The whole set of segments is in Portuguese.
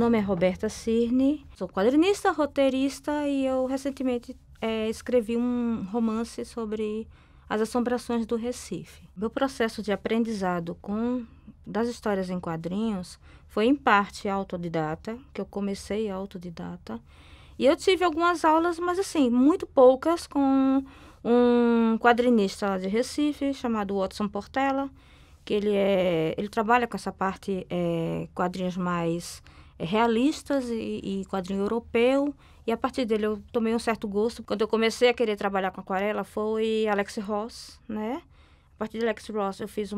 nome é Roberta Cirne, sou quadrinista, roteirista e eu recentemente escrevi um romance sobre as assombrações do Recife. Meu processo de aprendizado das histórias em quadrinhos foi em parte autodidata, que eu comecei autodidata, e eu tive algumas aulas, mas assim, muito poucas, com um quadrinista lá de Recife chamado Watson Portela, que ele trabalha com essa parte quadrinhos mais realistas e quadrinho europeu, e a partir dele eu tomei um certo gosto. Quando eu comecei a querer trabalhar com aquarela foi Alex Ross, né? A partir de Alex Ross eu fiz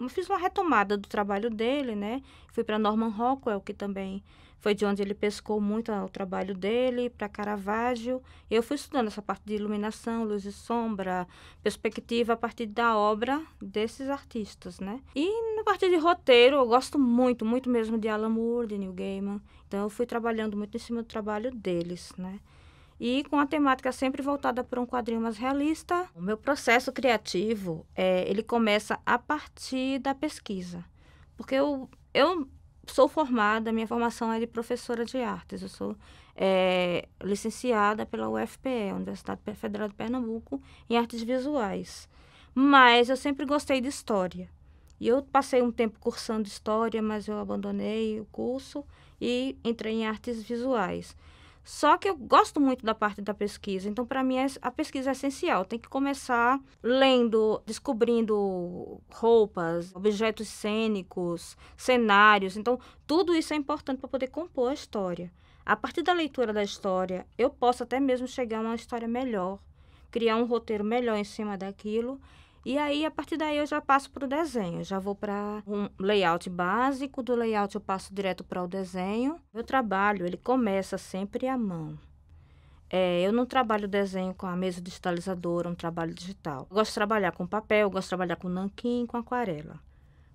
fiz uma retomada do trabalho dele, né? Fui para Norman Rockwell, que também foi de onde ele pescou muito o trabalho dele, para Caravaggio. Eu fui estudando essa parte de iluminação, luz e sombra, perspectiva a partir da obra desses artistas, né? E na parte de roteiro, eu gosto muito, muito mesmo de Alan Moore, de Neil Gaiman. Então, eu fui trabalhando muito em cima do trabalho deles, né? E com a temática sempre voltada para um quadrinho mais realista. O meu processo criativo, ele começa a partir da pesquisa. Porque eu sou formada, minha formação é de professora de artes. Eu sou licenciada pela UFPE, Universidade Federal de Pernambuco, em artes visuais. Mas eu sempre gostei de história. E eu passei um tempo cursando história, mas eu abandonei o curso e entrei em artes visuais. Só que eu gosto muito da parte da pesquisa, então para mim a pesquisa é essencial. Tem que começar lendo, descobrindo roupas, objetos cênicos, cenários. Então tudo isso é importante para poder compor a história. A partir da leitura da história, eu posso até mesmo chegar a uma história melhor, criar um roteiro melhor em cima daquilo. E aí, a partir daí, eu já passo para o desenho. Já vou para um layout básico. Do layout, eu passo direto para o desenho. Meu trabalho, ele começa sempre à mão. Eu não trabalho desenho com a mesa digitalizadora, um trabalho digital. Eu gosto de trabalhar com papel, eu gosto de trabalhar com nanquim, com aquarela.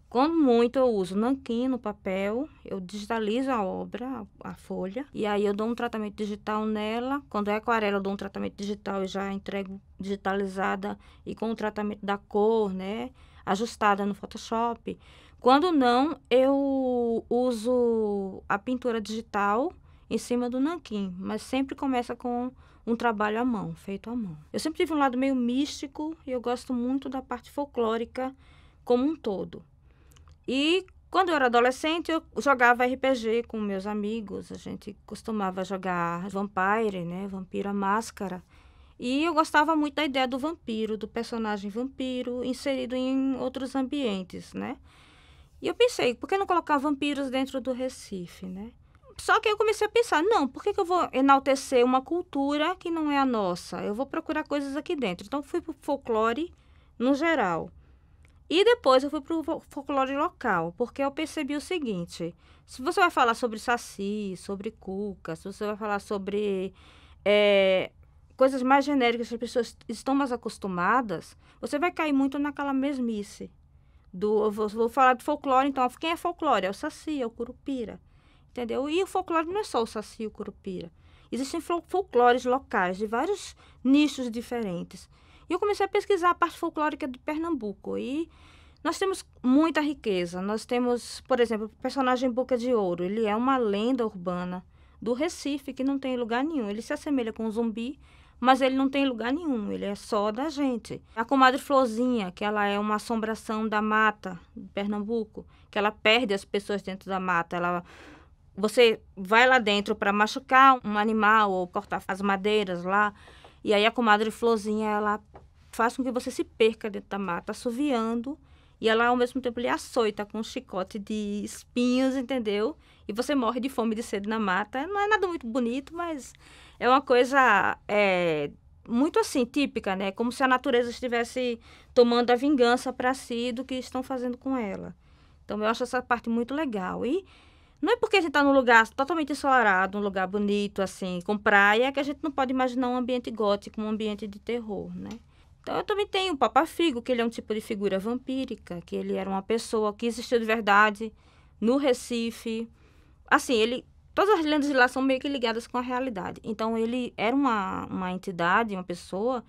Quando muito, eu uso nanquim no papel, eu digitalizo a obra, a folha, e aí eu dou um tratamento digital nela. Quando é aquarela, eu dou um tratamento digital e já entrego digitalizada e com o tratamento da cor, né, ajustada no Photoshop. Quando não, eu uso a pintura digital em cima do nanquim, mas sempre começa com um trabalho à mão, feito à mão. Eu sempre tive um lado meio místico e eu gosto muito da parte folclórica como um todo. E quando eu era adolescente, eu jogava RPG com meus amigos. A gente costumava jogar Vampire, né? Vampiro à Máscara. E eu gostava muito da ideia do vampiro, do personagem vampiro, inserido em outros ambientes, né? E eu pensei, por que não colocar vampiros dentro do Recife, né? Só que eu comecei a pensar, não, por que eu vou enaltecer uma cultura que não é a nossa? Eu vou procurar coisas aqui dentro. Então, fui para o folclore no geral. E depois eu fui para o folclore local, porque eu percebi o seguinte: se você vai falar sobre saci, sobre cuca, se você vai falar sobre coisas mais genéricas que as pessoas estão mais acostumadas, você vai cair muito naquela mesmice. Eu vou falar de folclore, então, quem é folclore? É o saci, é o curupira, entendeu? E o folclore não é só o saci e o curupira. Existem folclores locais de vários nichos diferentes. E eu comecei a pesquisar a parte folclórica de Pernambuco. E nós temos muita riqueza. Nós temos, por exemplo, o personagem Boca de Ouro. Ele é uma lenda urbana do Recife que não tem lugar nenhum. Ele se assemelha com um zumbi, mas ele não tem lugar nenhum. Ele é só da gente. A comadre Florzinha, que ela é uma assombração da mata de Pernambuco, que ela perde as pessoas dentro da mata. Você vai lá dentro para machucar um animal ou cortar as madeiras lá. E aí a comadre Florzinha, ela faz com que você se perca dentro da mata, assoviando. E ela, ao mesmo tempo, lhe açoita com um chicote de espinhos, entendeu? E você morre de fome e de sede na mata. Não é nada muito bonito, mas é uma coisa muito, assim, típica, né? Como se a natureza estivesse tomando a vingança para si do que estão fazendo com ela. Então, eu acho essa parte muito legal. E não é porque a gente está num lugar totalmente ensolarado, um lugar bonito, assim, com praia, que a gente não pode imaginar um ambiente gótico, um ambiente de terror, né? Então, eu também tenho o Papa Figo, que ele é um tipo de figura vampírica, que ele era uma pessoa que existiu de verdade no Recife. Assim, todas as lendas de lá são meio que ligadas com a realidade. Então, ele era uma entidade, uma pessoa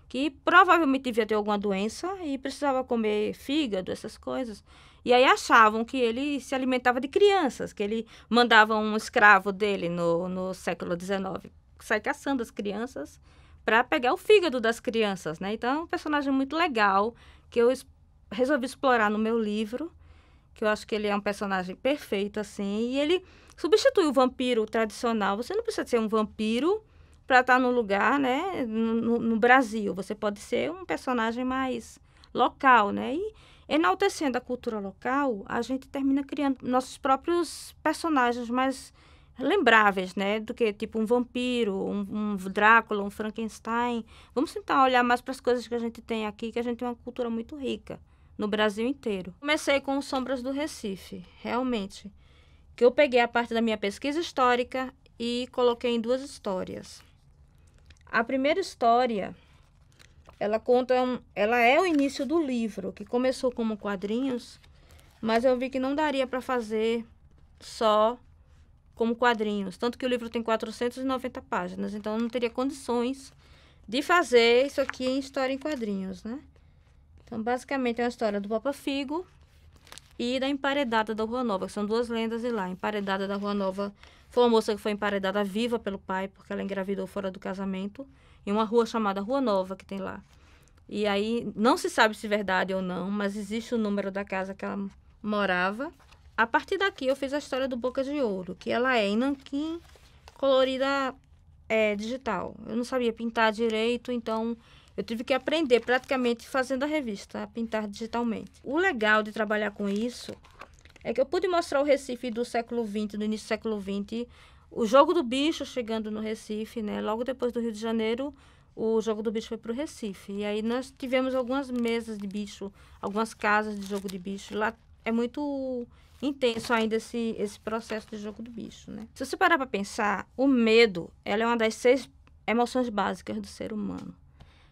que provavelmente devia ter alguma doença e precisava comer fígado, essas coisas. E aí achavam que ele se alimentava de crianças, que ele mandava um escravo dele no século XIX sair caçando as crianças para pegar o fígado das crianças, né? Então é um personagem muito legal que eu resolvi explorar no meu livro, que eu acho que ele é um personagem perfeito, assim, e ele substitui o vampiro tradicional. Você não precisa ser um vampiro para estar no lugar, né, no Brasil. Você pode ser um personagem mais local, né? E enaltecendo a cultura local, a gente termina criando nossos próprios personagens mais lembráveis, né? Do que tipo um vampiro, um Drácula, um Frankenstein. Vamos tentar olhar mais para as coisas que a gente tem aqui, que a gente tem uma cultura muito rica no Brasil inteiro. Comecei com Sombras do Recife, realmente, que eu peguei a parte da minha pesquisa histórica e coloquei em 2 histórias. A primeira história, ela é o início do livro, que começou como quadrinhos, mas eu vi que não daria para fazer só como quadrinhos, tanto que o livro tem 490 páginas, então eu não teria condições de fazer isso aqui em história em quadrinhos, né? Então, basicamente, é a história do Papa Figo e da Emparedada da Rua Nova, que são 2 lendas de lá. A Emparedada da Rua Nova foi uma moça que foi emparedada viva pelo pai, porque ela engravidou fora do casamento, em uma rua chamada Rua Nova, que tem lá. E aí, não se sabe se é verdade ou não, mas existe o número da casa que ela morava. A partir daqui, eu fiz a história do Boca de Ouro, que ela é em nanquim, colorida digital. Eu não sabia pintar direito, então eu tive que aprender praticamente fazendo a revista, a pintar digitalmente. O legal de trabalhar com isso é que eu pude mostrar o Recife do século XX, do início do século XX, o Jogo do Bicho chegando no Recife, né? Logo depois do Rio de Janeiro, o Jogo do Bicho foi para o Recife. E aí nós tivemos algumas mesas de bicho, algumas casas de jogo de bicho. Lá é muito intenso ainda esse processo de jogo do bicho, né? Se você parar para pensar, o medo, ela é uma das 6 emoções básicas do ser humano.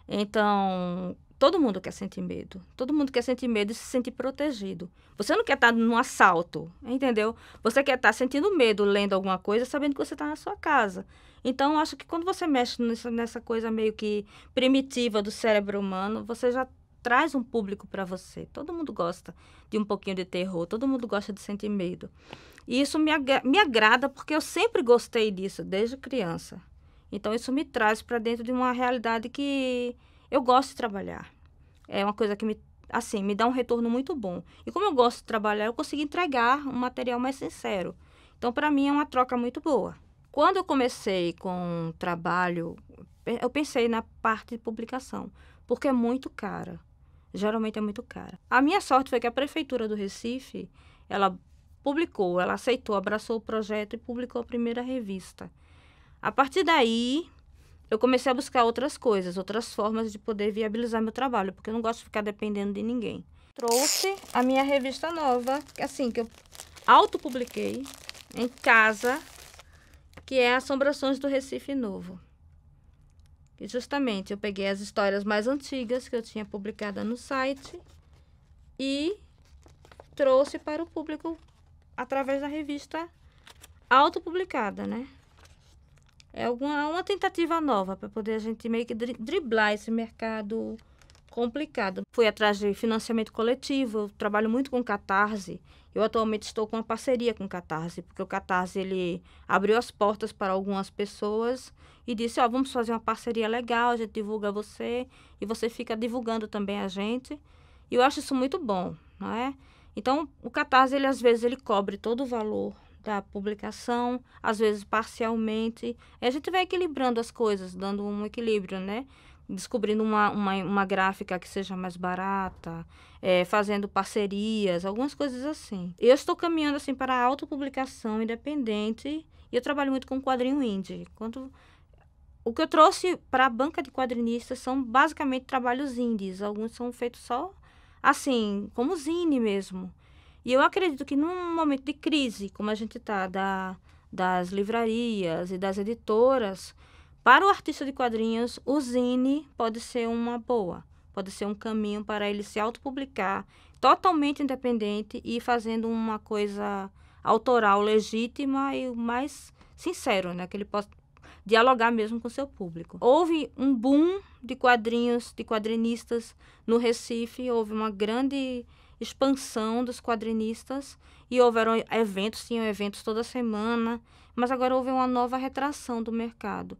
Então, todo mundo quer sentir medo. Todo mundo quer sentir medo e se sentir protegido. Você não quer estar num assalto, entendeu? Você quer estar sentindo medo, lendo alguma coisa, sabendo que você está na sua casa. Então, acho que quando você mexe nessa coisa meio que primitiva do cérebro humano, você já traz um público para você. Todo mundo gosta de um pouquinho de terror, todo mundo gosta de sentir medo. E isso me agrada porque eu sempre gostei disso, desde criança. Então, isso me traz para dentro de uma realidade que eu gosto de trabalhar. É uma coisa que me dá um retorno muito bom. E como eu gosto de trabalhar, eu consigo entregar um material mais sincero. Então, para mim, é uma troca muito boa. Quando eu comecei com o trabalho, eu pensei na parte de publicação, porque é muito cara. Geralmente é muito cara. A minha sorte foi que a Prefeitura do Recife, ela publicou, ela aceitou, abraçou o projeto e publicou a primeira revista. A partir daí, eu comecei a buscar outras coisas, outras formas de poder viabilizar meu trabalho, porque eu não gosto de ficar dependendo de ninguém. Trouxe a minha revista nova, assim, que eu autopubliquei em casa, que é Assombrações do Recife Novo. E justamente eu peguei as histórias mais antigas que eu tinha publicada no site e trouxe para o público através da revista autopublicada, né? É uma tentativa nova para poder a gente meio que driblar esse mercado complicado. Fui atrás de financiamento coletivo, eu trabalho muito com Catarse. Eu atualmente estou com uma parceria com o Catarse, porque o Catarse ele abriu as portas para algumas pessoas e disse, vamos fazer uma parceria legal, a gente divulga você e você fica divulgando também a gente. E eu acho isso muito bom, não é? Então, o Catarse, ele às vezes ele cobre todo o valor da publicação, às vezes parcialmente. E a gente vai equilibrando as coisas, dando um equilíbrio, né? Descobrindo uma gráfica que seja mais barata, fazendo parcerias, algumas coisas assim. Eu estou caminhando assim para a autopublicação independente e eu trabalho muito com quadrinho indie. O que eu trouxe para a banca de quadrinistas são basicamente trabalhos indies. Alguns são feitos só assim, como zine mesmo. E eu acredito que num momento de crise, como a gente está, das livrarias e das editoras, para o artista de quadrinhos, o zine pode ser uma boa, pode ser um caminho para ele se autopublicar, totalmente independente e fazendo uma coisa autoral, legítima e o mais sincero, né? Que ele dialogar mesmo com o seu público. Houve um boom de quadrinhos, de quadrinistas no Recife, houve uma grande expansão dos quadrinistas e houveram eventos, tinham eventos toda semana, mas agora houve uma nova retração do mercado.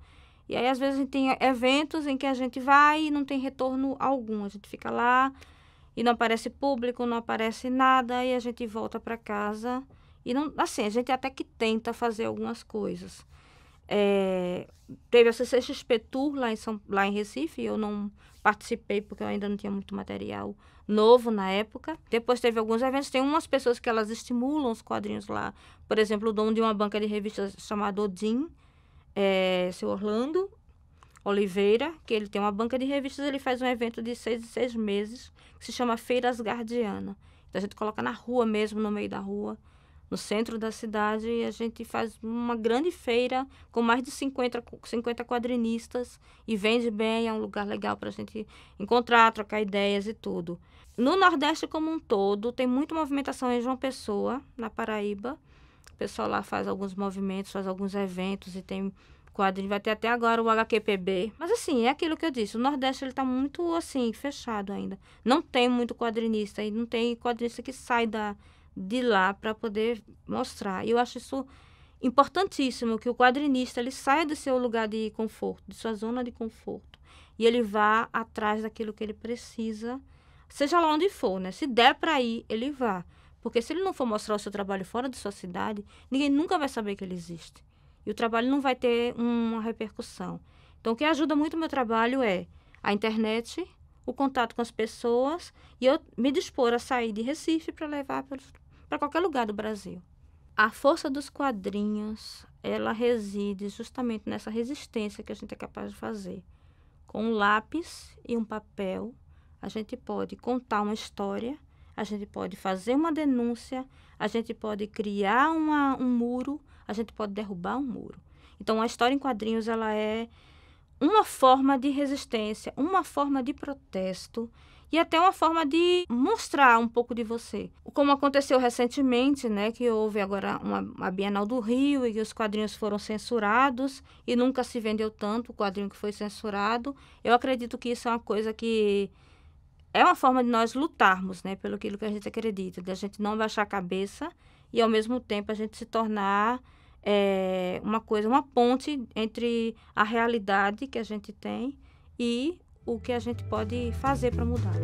E aí, às vezes, a gente tem eventos em que a gente vai e não tem retorno algum. A gente fica lá e não aparece público, não aparece nada, e a gente volta para casa. E não, assim, a gente até que tenta fazer algumas coisas. Teve a CCXP Tour lá em Recife, eu não participei porque eu ainda não tinha muito material novo na época. Depois teve alguns eventos, tem umas pessoas que elas estimulam os quadrinhos lá. Por exemplo, o dono de uma banca de revistas chamado Odin, seu Orlando Oliveira, que ele tem uma banca de revistas, ele faz um evento de 6 em 6 meses, que se chama Feira Asgardiana. Então, a gente coloca na rua mesmo, no meio da rua, no centro da cidade, e a gente faz uma grande feira com mais de 50 quadrinistas e vende bem, é um lugar legal para a gente encontrar, trocar ideias e tudo. No Nordeste como um todo, tem muita movimentação em João Pessoa, na Paraíba. O pessoal lá faz alguns movimentos, faz alguns eventos e tem quadrinho. Vai ter até agora o HQPB. Mas assim, é aquilo que eu disse. O Nordeste ele tá muito assim, fechado ainda. Não tem muito quadrinista e não tem quadrinista que sai de lá para poder mostrar. E eu acho isso importantíssimo, que o quadrinista ele saia do seu lugar de conforto, de sua zona de conforto. E ele vá atrás daquilo que ele precisa, seja lá onde for, né? Se der para ir, ele vá. Porque se ele não for mostrar o seu trabalho fora de sua cidade, ninguém nunca vai saber que ele existe. E o trabalho não vai ter uma repercussão. Então, o que ajuda muito o meu trabalho é a internet, o contato com as pessoas e eu me dispor a sair de Recife para levar para qualquer lugar do Brasil. A força dos quadrinhos, ela reside justamente nessa resistência que a gente é capaz de fazer. Com um lápis e um papel, a gente pode contar uma história, a gente pode fazer uma denúncia, a gente pode criar um muro, a gente pode derrubar um muro. Então, a história em quadrinhos, ela é uma forma de resistência, uma forma de protesto e até uma forma de mostrar um pouco de você. Como aconteceu recentemente, né, que houve agora uma Bienal do Rio e que os quadrinhos foram censurados e nunca se vendeu tanto o quadrinho que foi censurado. Eu acredito que isso é uma coisa que é uma forma de nós lutarmos, né, pelo aquilo que a gente acredita, de a gente não baixar a cabeça e, ao mesmo tempo, a gente se tornar uma ponte entre a realidade que a gente tem e o que a gente pode fazer para mudar.